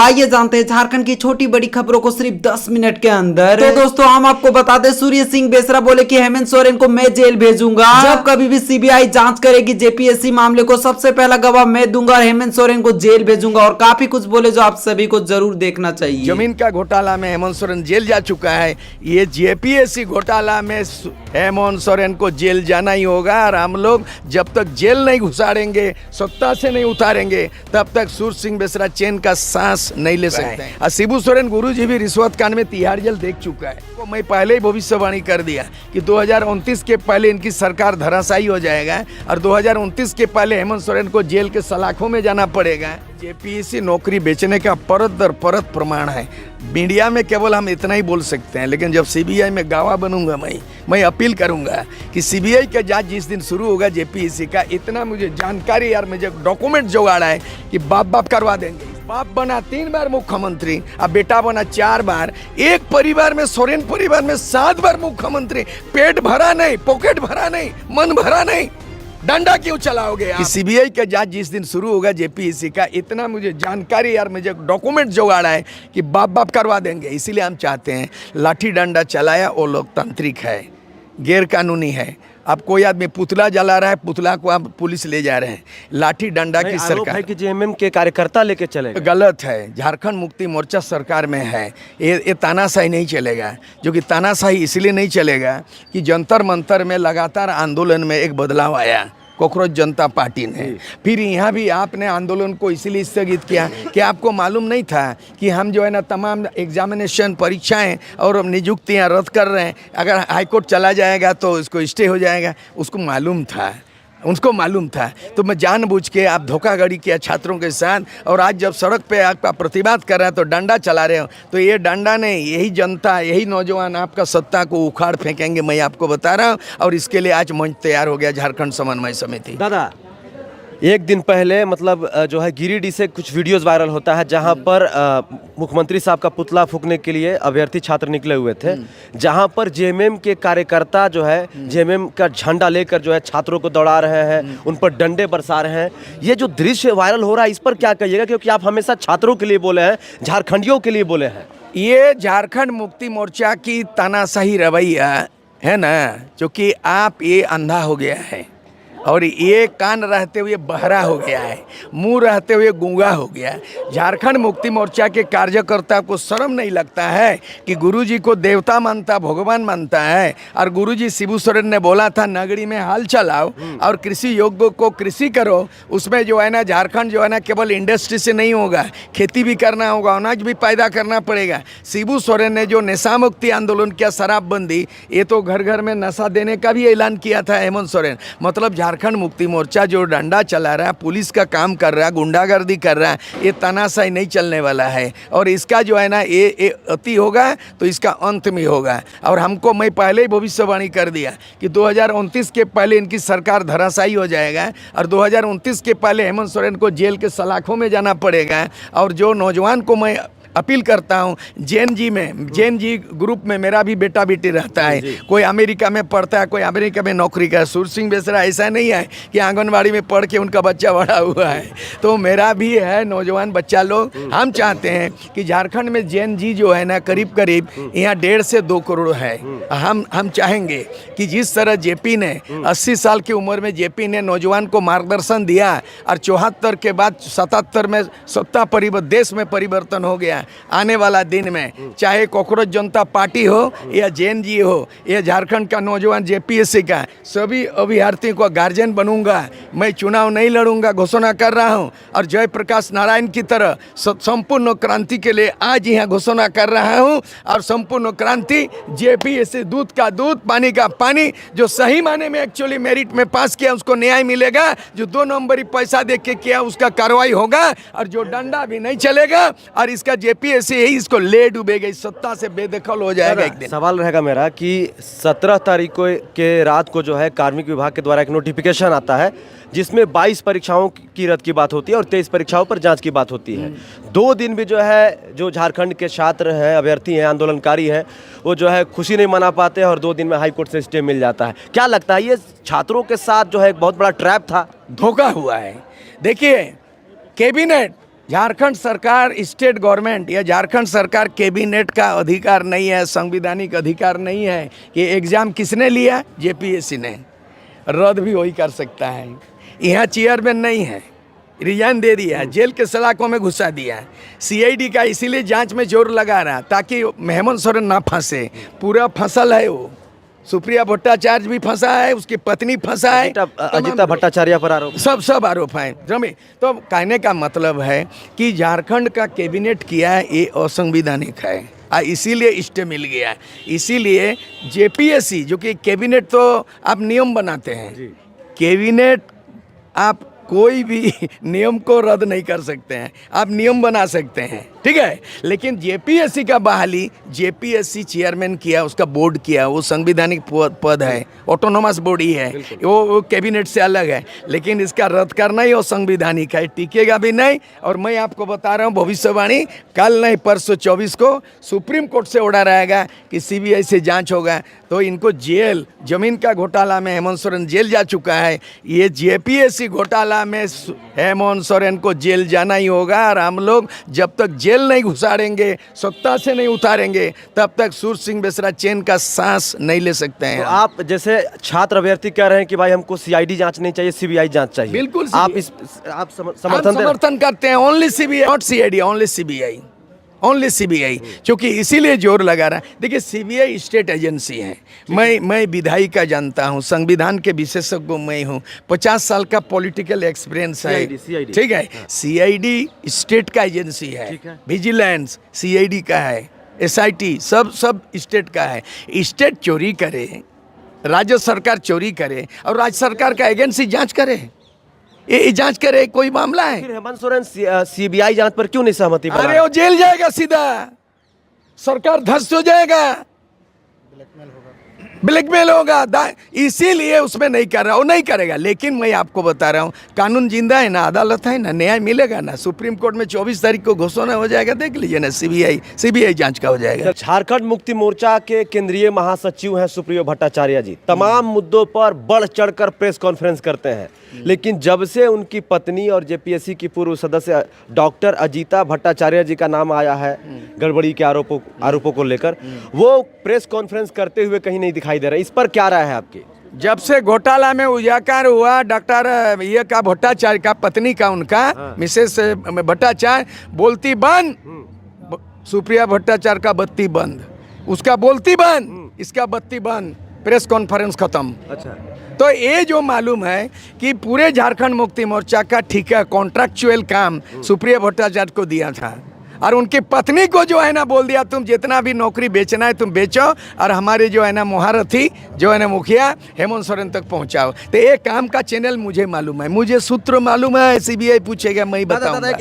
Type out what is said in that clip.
आइए जानते हैं झारखंड की छोटी बड़ी खबरों को सिर्फ 10 मिनट के अंदर। तो दोस्तों हम आपको बता दें, सूर्य सिंह बेसरा बोले कि हेमंत सोरेन को मैं जेल भेजूंगा। जब कभी भी सीबीआई जांच करेगी जेपीएससी मामले को, सबसे पहला गवाह मैं दूंगा और हेमंत सोरेन को जेल भेजूंगा। और काफी कुछ बोले जो आप सभी को जरूर देखना चाहिए। जमीन का घोटाला में हेमंत सोरेन जेल जा चुका है। ये जेपीएससी घोटाला में हेमंत सोरेन को जेल जाना ही होगा। और हम लोग जब तक जेल नहीं घुसाड़ेंगे, सत्ता से नहीं उतारेंगे, तब तक सूर्य सिंह बेसरा चैन का सांस नहीं ले सकते हैं। और शिबू सोरेन गुरुजी भी रिश्वत कांड में तिहाड़ जेल देख चुका है। तो मैं पहले ही भविष्यवाणी कर दिया कि 2029 के पहले इनकी सरकार धराशायी हो जाएगा और 2029 के पहले हेमंत सोरेन को जेल के सलाखों में जाना पड़ेगा। जेपीएससी नौकरी बेचने का परत दर परत प्रमाण है। मीडिया में केवल हम इतना ही बोल सकते हैं, लेकिन जब सीबीआई में गवाह बनूंगा मैं अपील करूंगा कि सीबीआई का जांच जिस दिन शुरू होगा जेपीएससी का, इतना मुझे जानकारी यार, मुझे डॉक्यूमेंट जुगाड़ा है कि बाप करवा देंगे। बाप बना 3 बार मुख्यमंत्री, अब बेटा बना 4 बार। एक परिवार में, सोरेन परिवार में 7 बार मुख्यमंत्री। पेट भरा नहीं, पॉकेट भरा नहीं, मन भरा नहीं, डंडा क्यों चलाओगे आप? सीबीआई का जांच जिस दिन शुरू होगा जेपीएससी का, इतना मुझे जानकारी यार, मुझे डॉक्यूमेंट जुगाड़ा है कि बाप करवा देंगे। इसीलिए हम चाहते हैं, लाठी डंडा चलाया वो लोकतांत्रिक है, गैर कानूनी है। अब कोई आदमी पुतला जला रहा है, पुतला को आप पुलिस ले जा रहे हैं। लाठी डंडा की सरकार है कि जेएमएम के कार्यकर्ता लेके चले गलत है। झारखंड मुक्ति मोर्चा सरकार में है, ये तानाशाही नहीं चलेगा। जो कि तानाशाही इसलिए नहीं चलेगा कि जंतर मंतर में लगातार आंदोलन में एक बदलाव आया कॉकरोच जनता पार्टी ने। फिर यहाँ भी आपने आंदोलन को इसीलिए स्थगित किया कि आपको मालूम नहीं था कि हम जो है ना तमाम एग्जामिनेशन, परीक्षाएं और नियुक्तियाँ रद्द कर रहे हैं। अगर हाईकोर्ट चला जाएगा तो इसको स्टे हो जाएगा। उसको मालूम था, उनको मालूम था। तो मैं जानबूझ के आप धोखाधड़ी किया छात्रों के साथ, और आज जब सड़क पे आपका प्रतिवाद कर रहे हैं तो डंडा चला रहे हो। तो ये डंडा नहीं, यही जनता, यही नौजवान आपका सत्ता को उखाड़ फेंकेंगे, मैं आपको बता रहा हूँ। और इसके लिए आज मंच तैयार हो गया झारखंड समन्वय समिति। दादा, एक दिन पहले मतलब जो है गिरिडीह से कुछ वीडियोस वायरल होता है जहां पर मुख्यमंत्री साहब का पुतला फूंकने के लिए अभ्यर्थी छात्र निकले हुए थे, जहां पर जेएमएम के कार्यकर्ता जो है जेएमएम का झंडा लेकर जो है छात्रों को दौड़ा रहे हैं, उन पर डंडे बरसा रहे हैं। ये जो दृश्य वायरल हो रहा है, इस पर क्या कहिएगा? क्योंकि आप हमेशा छात्रों के लिए बोले हैं, झारखंडियों के लिए बोले हैं। ये झारखंड मुक्ति मोर्चा की तानाशाही रवैया है ना, जो कि आप ये अंधा हो गया है और ये कान रहते हुए बहरा हो गया है, मुंह रहते हुए गूंगा हो गया है। झारखंड मुक्ति मोर्चा के कार्यकर्ता को शर्म नहीं लगता है कि गुरुजी को देवता मानता, भगवान मानता है। और गुरुजी शिबू सोरेन ने बोला था नगरी में हाल चलाओ और कृषि योग्य को कृषि करो। उसमें जो है ना झारखंड जो है ना केवल इंडस्ट्री से नहीं होगा, खेती भी करना होगा, अनाज भी पैदा करना पड़ेगा। शिबू सोरेन ने जो नशा मुक्ति आंदोलन किया, शराबबंदी, ये तो घर घर में नशा देने का भी ऐलान किया था हेमंत सोरेन। मतलब झारखंड मुक्ति मोर्चा जो डंडा चला रहा है, पुलिस का काम कर रहा है, गुंडागर्दी कर रहा है, ये तानाशाही नहीं चलने वाला है। और इसका जो है ना ये अति होगा तो इसका अंत में होगा। और हमको, मैं पहले ही भविष्यवाणी कर दिया कि 2029 के पहले इनकी सरकार धराशायी हो जाएगा और 2029 के पहले हेमंत सोरेन को जेल के सलाखों में जाना पड़ेगा। और जो नौजवान को मैं अपील करता हूँ, जैन जी ग्रुप में मेरा भी बेटा बेटी रहता है, कोई अमेरिका में पढ़ता है, कोई अमेरिका में नौकरी का। सूर्य सिंह बेसरा ऐसा नहीं है कि आंगनबाड़ी में पढ़ के उनका बच्चा बड़ा हुआ है, तो मेरा भी है नौजवान बच्चा लोग। हम चाहते हैं कि झारखंड में जैन जी जो है ना करीब यहाँ 1.5 से 2 करोड़ है। हम चाहेंगे कि जिस तरह जेपी ने 80 साल की उम्र में जेपी ने नौजवान को मार्गदर्शन दिया और 74 के बाद 77 में सत्ता देश में परिवर्तन हो गया। आने वाला दिन में चाहे कॉकरोच जनता पार्टी हो या जेएनजी हो या झारखंड का नौजवान जेपीएससी का, सभी अभ्यर्थियों को गार्जियन बनूंगा। मैं चुनाव नहीं लड़ूंगा, घोषणा कर रहा हूं। और जयप्रकाश नारायण की तरह संपूर्ण क्रांति के लिए आज यहाँ घोषणा कर रहा हूं। और संपूर्ण क्रांति जेपीएससी, दूध का दूध, पानी का पानी। जो सही माने में एक्चुअली मेरिट में पास किया उसको न्याय मिलेगा, जो 2 नंबरी पैसा दे के किया उसका कार्रवाई होगा, और जो डंडा भी नहीं चलेगा। और इसका जेपीएससी यही इसको ले डूबेगा, इस सत्ता से बेदखल हो जाएगा एक दिन। सवाल रहेगा मेरा कि 17 तारीख को के रात को जो है कार्मिक विभाग के द्वारा एक नोटिफिकेशन आता है जिसमें 22 परीक्षाओं की रद्द की बात होती है और 23 परीक्षाओं पर जांच की बात होती है। 2 दिन भी जो है, जो झारखंड के छात्र हैं, अभ्यर्थी हैं, आंदोलनकारी हैं, वो जो है खुशी नहीं मना पाते और 2 दिन में हाई कोर्ट से स्टे मिल जाता है। क्या लगता है ये छात्रों के साथ जो है एक बहुत बड़ा ट्रैप था, धोखा हुआ है? देखिए, कैबिनेट झारखंड सरकार स्टेट गवर्नमेंट या झारखंड सरकार कैबिनेट का अधिकार नहीं है, संवैधानिक अधिकार नहीं है कि एग्ज़ाम किसने लिया, जेपीएससी ने। रद्द भी वही कर सकता है। यहाँ चेयरमैन नहीं है, रिजाइन दे दिया है, जेल के सलाखों में घुसा दिया है। सीआईडी का इसीलिए जांच में जोर लगा रहा ताकि हेमंत सोरेन ना फंसे। पूरा फसल है वो। सुप्रिया भट्टाचार्य भी फंसा है, उसकी पत्नी फंसा है, अजिता भट्टाचार्य पर आरोप। सब आरोप हैं जमी। तो कहने का मतलब है कि झारखंड का कैबिनेट किया है ये असंवैधानिक है, इसीलिए स्टे मिल गया है। इसीलिए जेपीएससी जो कि कैबिनेट तो आप नियम बनाते हैं, कैबिनेट आप कोई भी नियम को रद्द नहीं कर सकते हैं, आप नियम बना सकते हैं, ठीक है। लेकिन जेपीएससी का बहाली जेपीएससी चेयरमैन किया, उसका बोर्ड किया, वो संवैधानिक पद है, ऑटोनोमस बॉडी है, वो कैबिनेट से अलग है। लेकिन इसका रद्द करना ही असंवैधानिक है, टिकेगा भी नहीं। और मैं आपको बता रहा हूँ भविष्यवाणी, कल नहीं परसों 24 को सुप्रीम कोर्ट से ऑर्डर आएगा कि सीबीआई से जांच होगा तो इनको जेल, जमीन का घोटाला में हेमंत सोरेन जेल जा चुका है, ये जेपीएससी घोटाला में हेमंत सोरेन को जेल जाना ही होगा। और हम लोग जब तक जेल नहीं घुसाड़ेंगे, सत्ता से नहीं उतारेंगे, तब तक सूर्य सिंह बेसरा चैन का सांस नहीं ले सकते हैं। तो आप जैसे छात्र अभ्यर्थी कह रहे हैं कि भाई हमको सीआईडी जांच नहीं चाहिए, सीबीआई जांच चाहिए, बिल्कुल आप समर्थन करते हैं। Only CBI, not CID, only CBI, only CBI. क्योंकि इसीलिए जोर लगा रहा है। देखिए सीबीआई स्टेट एजेंसी है। मैं विधायी का जानता हूँ, संविधान के विशेषज्ञ मैं हूँ, 50 साल का पॉलिटिकल एक्सपीरियंस है, CID, ठीक है। सीआईडी स्टेट का एजेंसी है, विजिलेंस सीआईडी का है, एसआईटी सब स्टेट का है। स्टेट चोरी करे, राज्य सरकार चोरी करे और राज्य सरकार का एजेंसी जांच करे, ये जांच करे, कोई मामला है। फिर हेमंत सोरेन सीबीआई जांच पर क्यों नहीं सहमति बना? अरे वो जेल जाएगा, सीधा सरकार ध्वस्त हो जाएगा, ब्लैकमेल होगा, इसीलिए उसमें नहीं कर रहा, वो नहीं करेगा। लेकिन मैं आपको बता रहा हूँ कानून जिंदा है ना, अदालत है ना, न्याय मिलेगा ना। सुप्रीम कोर्ट में 24 तारीख को घोषणा हो जाएगा, देख लीजिए ना, सीबीआई जांच का हो जाएगा। झारखंड मुक्ति मोर्चा के केंद्रीय महासचिव हैं सुप्रियो भट्टाचार्य जी, तमाम मुद्दों पर बढ़ चढ़कर प्रेस कॉन्फ्रेंस करते हैं। लेकिन जब से उनकी पत्नी और जेपीएससी की पूर्व सदस्य डॉक्टर अजिता भट्टाचार्य जी का नाम आया है गड़बड़ी के आरोपों को लेकर, वो प्रेस कॉन्फ्रेंस करते हुए कहीं नहीं दिखाई दे रहे। इस पर क्या राय है आपकी? जब से घोटाला में उजागर हुआ, डॉक्टर ये का भट्टाचार्य का पत्नी का, उनका मिसेस भट्टाचार्य बोलती बंद, सुप्रिया भट्टाचार्य का बत्ती बंद, उसका बोलती बंद, इसका बत्ती बंद, प्रेस कॉन्फ्रेंस खत्म। अच्छा, तो ये जो मालूम है कि पूरे झारखंड मुक्ति मोर्चा का ठेका, कॉन्ट्रैक्चुअल काम सुप्रिया भट्टाचार्य को दिया था। और उनकी पत्नी को जो है ना बोल दिया, तुम जितना भी नौकरी बेचना है तुम बेचो, और हमारे जो है ना महारथी जो है ना मुखिया हेमंत सोरेन तक पहुंचाओ। तो ये काम का चैनल मुझे मालूम है, मुझे सूत्र मालूम है, सीबीआई पूछेगा मैं बताऊंगा।